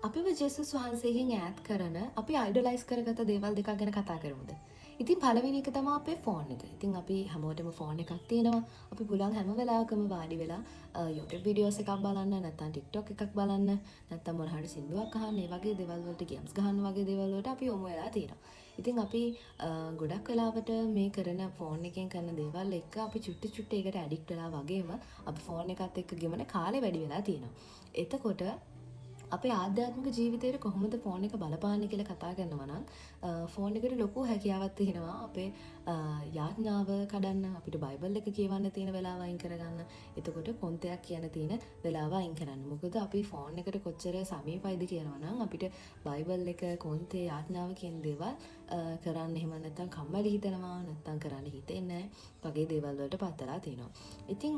අපිව ජෙසුස් වහන්සේගෙන් ඈත් කරන අපි අයිඩලයිස් කරගත දේවල් දෙකක් ගැන කතා කරමුද. ඉතින් පළවෙනි එක තමයි අපේ ෆෝන් එක. ඉතින් අපි හැමෝටම ෆෝන් එකක් තියෙනවා. අපි පුළුවන් හැම වෙලාවකම වාඩි වෙලා YouTube වීඩියෝස් එකක් බලන්න, නැත්නම් TikTok එකක් බලන්න, නැත්නම් මොන හරි සින්දුවක් අහන්න, ඒ වගේ දේවල් වලට ගේම්ස් ගහන්න වගේ දේවල් වලට අපි යොමු වෙලා තියෙනවා. ඉතින් අපි ගොඩක් වෙලාවට මේ කරන ෆෝන් එකෙන් කරන දේවල් එක්ක අපි චුට්ටි චුට්ටි ඒකට ඇඩික්ට් වෙලා වගේම අපි ෆෝන් එකත් එක්ක ගෙවන කාලේ වැඩි වෙලා තියෙනවා. එතකොට අපේ ආධ්‍යාත්මික ජීවිතේට කොහොමද ෆෝන් එක බලපාන්නේ කියලා කතා කරනවා නම් ෆෝන් එකට ලොකු හැකියාවක් තියෙනවා අපේ යාඥාව කඩන්න, අපිට බයිබල් එක කියවන්න තියෙන වෙලාව අයින් කරගන්න. එතකොට කොන්තයක් කියන තියෙන වෙලාව අයින් කරන්න. මොකද අපි ෆෝන් එකට කොච්චර සමීපයිද කියනවා නම් අපිට බයිබල් එක, කොන්තේ, යාඥාව කියන දේවල් කරන්න එහෙම නැත්නම් කම්මැලි හිතෙනවා, නැත්නම් කරන්න හිතෙන්නේ නැහැ වගේ දේවල් වලට පත්තලා තියෙනවා. ඉතින්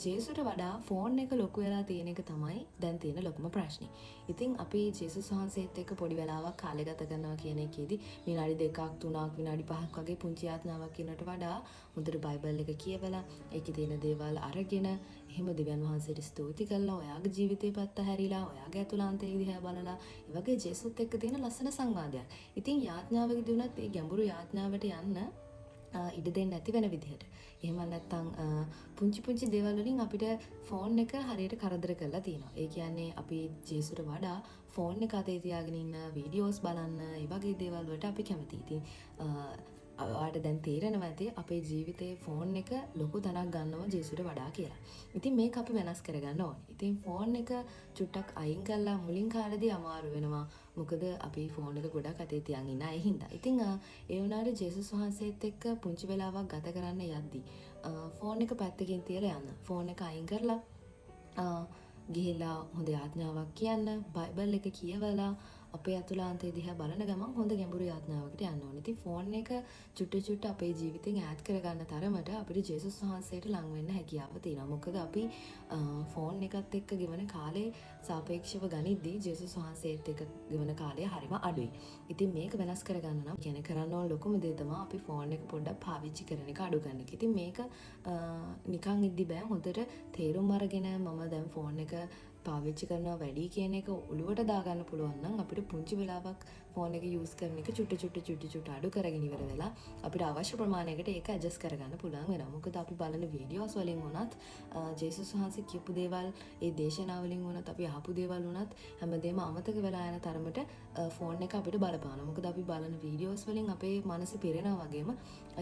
ජේසුට වඩා ෆෝන් එක ලොකු වෙලා තියෙන එක තමයි දැන් තියෙන ලොකුම ප්‍රශ්නේ. ඉතින් අපි ජේසුස් වහන්සේත් එක්ක පොඩි වෙලාවක් කාලය ගත කරනවා කියන එකේදී විනාඩි 2ක් 3ක් විනාඩි 5ක් වගේ පුංචි යාත්නාවක් කියනට වඩා හොඳට බයිබල් එක කියවලා ඒකේ තියෙන දේවල් අරගෙන එහෙම දෙවියන් වහන්සේට ස්තුති කරලා ඔයාගේ ජීවිතේ පැත්ත හැරිලා ඔයාගේ අතුලාන්තය දිහා බලලා ඒ වගේ ජේසුත් එක්ක තියෙන ලස්සන සංවාදයක්. ඉතින් යාත්නාවකදී උනත් මේ ගැඹුරු යාත්නාවට යන්න ඉඩ දෙන්නේ නැති වෙන විදිහට. එහෙම නැත්නම් පුංචි පුංචි දේවල් වලින් අපිට ෆෝන් එක හරියට කරදර කරලා තියෙනවා. ඒ කියන්නේ අපි ජේසුට වඩා ෆෝන් එක අතේ තියාගෙන ඉන්න වීඩියෝස් බලන්න, ඒ වගේ දේවල් වලට අපි කැමතියි. ඉතින් ඔයාලට දැන් තේරෙනවා ඇති අපේ ජීවිතේ ෆෝන් එක ලොකු තැනක් ගන්නවා ජේසුට වඩා කියලා. ඉතින් මේක අපි වෙනස් කරගන්න ඕනේ. ඉතින් ෆෝන් එක චුට්ටක් අයින් කරලා මුලින් කාලේදී අමාරු වෙනවා. මොකද අපි ෆෝන් එක ගොඩක් අතේ තියන් ඉන්න අය හින්දා. ඉතින් ඒ වුණාට ජේසුස් වහන්සේත් එක්ක පුංචි වෙලාවක් ගත කරන්න යද්දී ෆෝන් එක පැත්තකින් තියලා යන්න. ෆෝන් එක අයින් කරලා ගිහිලා හොඳ යාඥාවක් කියන්න, බයිබල් එක කියවලා අපේ අතුලාන්තය දිහා බලන ගමන් හොඳ ගැඹුරු යාඥාවකට යන්න ඕනේ. ඉතින් ෆෝන් එක චුට්ට චුට්ට අපේ ජීවිතෙන් ඈත් කරගන්න තරමට අපිට ජේසුස් වහන්සේට ලං වෙන්න හැකියාව තියෙනවා. මොකද අපි ෆෝන් එකත් එක්ක ගෙවන කාලේ සාපේක්ෂව ගනිද්දී ජේසුස් වහන්සේත් එක්ක ගෙවන කාලය හරිම අඩුයි. ඉතින් මේක වෙනස් කරගන්න නම් කියන්නේ කරන්න ඕන ලොකුම දේ තමයි අපි ෆෝන් එක පොඩ්ඩක් පාවිච්චි කරන එක අඩු ගන්න එක. ඉතින් මේක නිකන් ඉද්දි බෑ. හොඳට තේරුම් අරගෙන මම දැන් ෆෝන් එක පාවිච්චි කරනවා වැඩි කියන එක ඔළුවට දාගන්න පුළුවන් නම් අපිට පුංචි වෙලාවක් ෆෝන් එක යූස් කරන එක චුට්ට අඩු කරගෙන ඉවර වෙලා අපිට අවශ්‍ය ප්‍රමාණයකට ඒක ඇඩ්ජස්ට් කරගන්න පුළුවන් වෙනවා. මොකද අපි බලන වීඩියෝස් වලින් වුණත් ජේසුස් වහන්සේ කියපු දේවල්, ඒ දේශනා වලින් වුණත් අපි අහපු දේවල් වුණත් හැමදේම අමතක වෙලා යන තරමට ෆෝන් එක අපිට බලපානවා. මොකද අපි බලන වීඩියෝස් වලින් අපේ මනස පිරෙනවා වගේම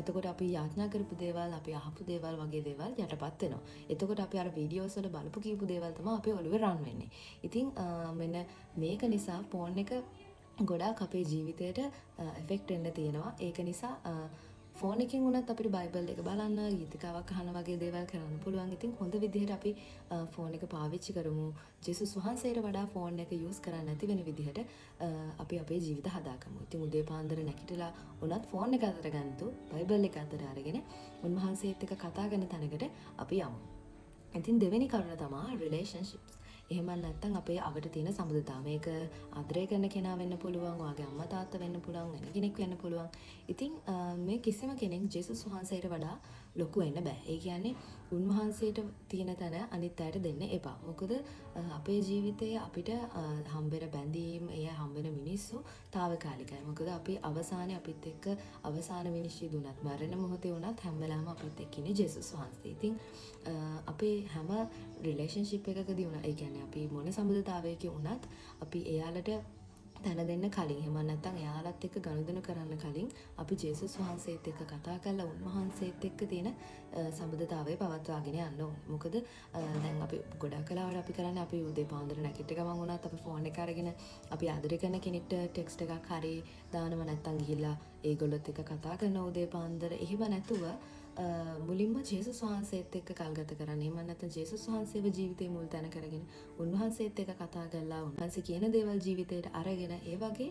එතකොට අපි යාඥා කරපු දේවල්, අපි අහපු දේවල් වගේ දේවල් යටපත් වෙනවා. එතකොට අපි අර වීඩියෝස් වල බලපු කියපු දේවල් තමයි අපේ ඔළුවේ වෙන්නේ. ඉතින් මෙන්න මේක නිසා ෆෝන් එක ගොඩාක් අපේ ජීවිතයට එෆෙක්ට් වෙන්න තියෙනවා. ඒක නිසා ෆෝන් එකෙන් උනත් අපිට බයිබල් එක බලන්න, ගීතිකාවක් අහන වගේ දේවල් කරන්න පුළුවන්. ඉතින් හොඳ විදිහට අපි ෆෝන් එක පාවිච්චි කරමු. ජේසුස් වහන්සේට වඩා ෆෝන් එක යූස් කරන්න නැති වෙන විදිහට අපි අපේ ජීවිත හදාගමු. ඉතින් උදේ පාන්දර නැගිටලා උනත් ෆෝන් එක අතට ගන්නතු බයිබල් එක අතට අරගෙන උන්වහන්සේත් එක්ක කතා කරන තැනකට අපි යමු. ඉතින් දෙවෙනි කරුණ තමයි රිලේෂන්ෂිප්ස්. එහෙම නැත්නම් අපේ අවට තියෙන සම්බන්ධතාව. මේක ආදරය කරන කෙනා වෙන්න පුළුවන්, ඔයාගේ අම්මා තාත්තා වෙන්න පුළුවන්, වෙන කෙනෙක් වෙන්න පුළුවන්. ඉතින් මේ කිසිම කෙනෙක් ජේසුස් වහන්සේට වඩා ලොකු වෙන්න බෑ. ඒ කියන්නේ උන්වහන්සේට තියෙන තැන අනිත් අයට දෙන්න එපා. මොකද අපේ ජීවිතයේ අපිට හම්බෙන බැඳීම්, එය හම්බෙන මිනිස්සු తాවකාලිකයි. මොකද අපි අවසානයේ අපිත් එක්ක අවසාන විනිශ්චය දුන්නත්, මරණ මොහොතේ වුණත් හැම වෙලාවෙම අපිත් එක්ක ඉන්නේ ජේසුස් වහන්සේ. ඉතින් අපේ හැම රිලේෂන්ෂිප් එකකදී වුණා, ඒ කියන්නේ අපි මොන සම්බන්ධතාවයක වුණත් අපි එයාලට තැන දෙන්න කලින්, එහෙම නැත්නම් එයාලත් එක්ක ගනුදෙනු කරන්න කලින් අපි ජේසුස් වහන්සේත් එක්ක කතා කරලා උන්වහන්සේත් එක්ක තියෙන සම්බන්ධතාවය පවත්වාගෙන යන්න ඕනේ. මොකද දැන් අපි ගොඩක් කලාවට අපි කරන්නේ අපි උදේ පාන්දර නැගිට ගමන් වුණත් අපි ෆෝන් එක අරගෙන අපි ආදරය කරන කෙනෙක්ට ටෙක්ස්ට් එකක් හරි දානවා, නැත්නම් ගිහිල්ලා ඒගොල්ලොත් එක්ක කතා කරන උදේ පාන්දර. එහෙම නැතුව මුලින්ම ජේසුස් වහන්සේත් එක්ක කල් ගත කරන්න. එහෙම නැත්නම් ජේසුස් වහන්සේව ජීවිතේ මුල් තැන කරගෙන උන්වහන්සේත් එක්ක කතා කරලා උන්වහන්සේ කියන දේවල් ජීවිතේට අරගෙන ඒ වගේ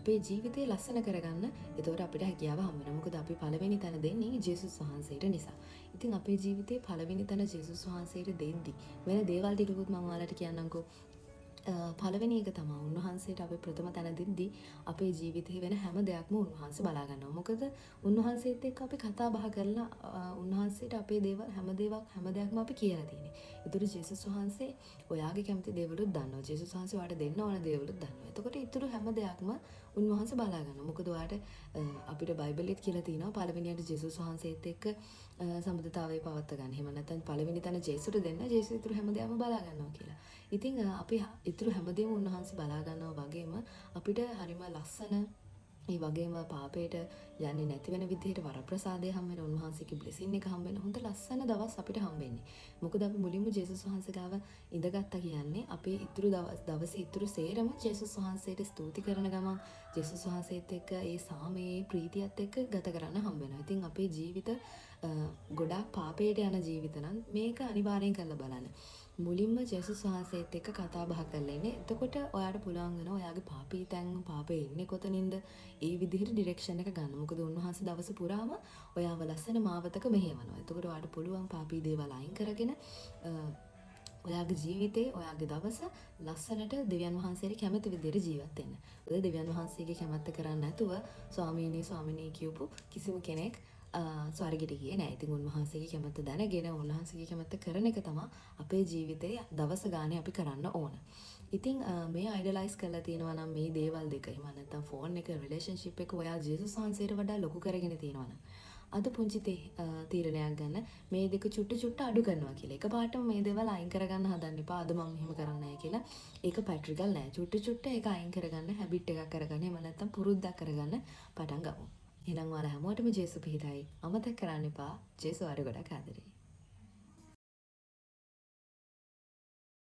අපේ ජීවිතේ ලස්සන කරගන්න එතකොට අපිට හැකියාව හම්බ වෙනවා. මොකද අපි පළවෙනි තැන දෙන්නේ ජේසුස් වහන්සේට නිසා. ඉතින් අපේ ජීවිතේ පළවෙනි තැන ජේසුස් වහන්සේට දෙද්දි වෙන දේවල් ටිකකුත් මම ඔයාලට කියන්නම්කෝ. පළවෙනි එක තමයි උන්වහන්සේට අපි ප්‍රථම තැන දෙද්දී අපේ ජීවිතේ වෙන හැම දෙයක්ම උන්වහන්සේ බලා ගන්නවා. මොකද උන්වහන්සේත් එක්ක අපි කතා බහ කරලා උන්වහන්සේට අපේ දේවල් හැම දෙයක්ම අපි කියලා තියෙන්නේ. ඒතර ජේසුස් වහන්සේ ඔයාගේ කැමති දේවලුත් දන්නවා. ජේසුස් වහන්සේ ඔයාට දෙන්න ඕන දේවලුත් දන්නවා. එතකොට ඊටු හැම දෙයක්ම උන්වහන්සේ බලා ගන්නවා. මොකද ඔයාට අපිට බයිබලෙත් කියලා තියෙනවා පළවෙනියට ජේසුස් වහන්සේත් එක්ක සම්බන්ධතාවය පවත්වා ගන්න. එහෙම නැත්නම් පළවෙනි තැන ජේසුට දෙන්න ජේසුස් ඊටු හැම දෙයක්ම බලා ගන්නවා කියලා. ඉතින් අපි ඉතුරු හැමදේම උන්වහන්සේ බලා ගන්නවා වගේම අපිට හරිම ලස්සන ඒ වගේම පාපයට යන්නේ නැති වෙන විදිහට වරප්‍රසාදය හම් වෙන උන්වහන්සේගේ බ්ලෙසින් එක හම් වෙන හොඳ ලස්සන දවස් අපිට හම් වෙන්නේ. මොකද අපි මුලින්ම ජේසුස් වහන්සේ ගාව ඉඳගත්තා කියන්නේ අපේ ඉතුරු දවසේ ඉතුරු සේරම ජේසුස් වහන්සේට ස්තුති කරන ගමන් ජේසුස් වහන්සේත් එක්ක ඒ සාමයේ ප්‍රීතියත් එක්ක ගත කරන්න හම් වෙනවා. ඉතින් අපේ ජීවිත ගොඩාක් පාපයට යන ජීවිත නම් මේක අනිවාර්යෙන් කරලා බලන්න. මුලින්ම ජේසුස් වහන්සේත් එක්ක කතා බහ කරලා ඉන්නේ. එතකොට ඔයාට පුළුවන් වෙනවා ඔයාගේ පාපී තැන් පාපේ ඉන්නේ කොතනින්ද ඒ විදිහට ඩිරෙක්ෂන් එක ගන්න. මොකද උන්වහන්සේ දවස පුරාම ඔයාව ලස්සන මාවතක මෙහෙවනවා. එතකොට ඔයාට පුළුවන් පාපී දේවල් අයින් කරගෙන ඔයාගේ ජීවිතේ ඔයාගේ දවස ලස්සනට දෙවියන් වහන්සේට කැමති විදිහට ජීවත් වෙන්න. මොකද දෙවියන් වහන්සේගේ කැමැත්ත කරන්නේ නැතුව ස්වාමීනි කියපු කිසිම කෙනෙක් ස්වර්ගයට ගියේ නැහැ. ඉතින් උන්වහන්සේගේ කැමැත්ත දැනගෙන උන්වහන්සේගේ කැමැත්ත කරන එක තමයි අපේ ජීවිතේ දවස ගානේ අපි කරන්න ඕන. ඉතින් මේ අයිඩලයිස් කරලා තියෙනවා නම් මේ දේවල් දෙක එහෙම නැත්නම් ෆෝන් එක රිලේෂන්ෂිප් එක ඔයා ජේසුස් වහන්සේට වඩා ලොකු කරගෙන තියෙනවා නම් අද පුංචි තීරණයක් ගන්න මේ දෙක චුට්ට අඩු කරනවා කියලා. එකපාරටම මේ දේවල් අයින් කරගන්න හදන්න එපා. අද මම එහෙම කරන්නේ නැහැ කියලා. ඒක පැට්‍රිකල් නෑ. චුට්ට ඒක අයින් කරගන්න හැබිට් එකක් කරගන්න. එහෙම නැත්නම් පුරුද්දක් කරගන්න පටන් ගමු. එහෙනම් ඔයාලා හැමෝටම ජේසු පිහිටයි. අමතක කරන්න එපා. ජේසු ආර ගොඩක් ආදරේ.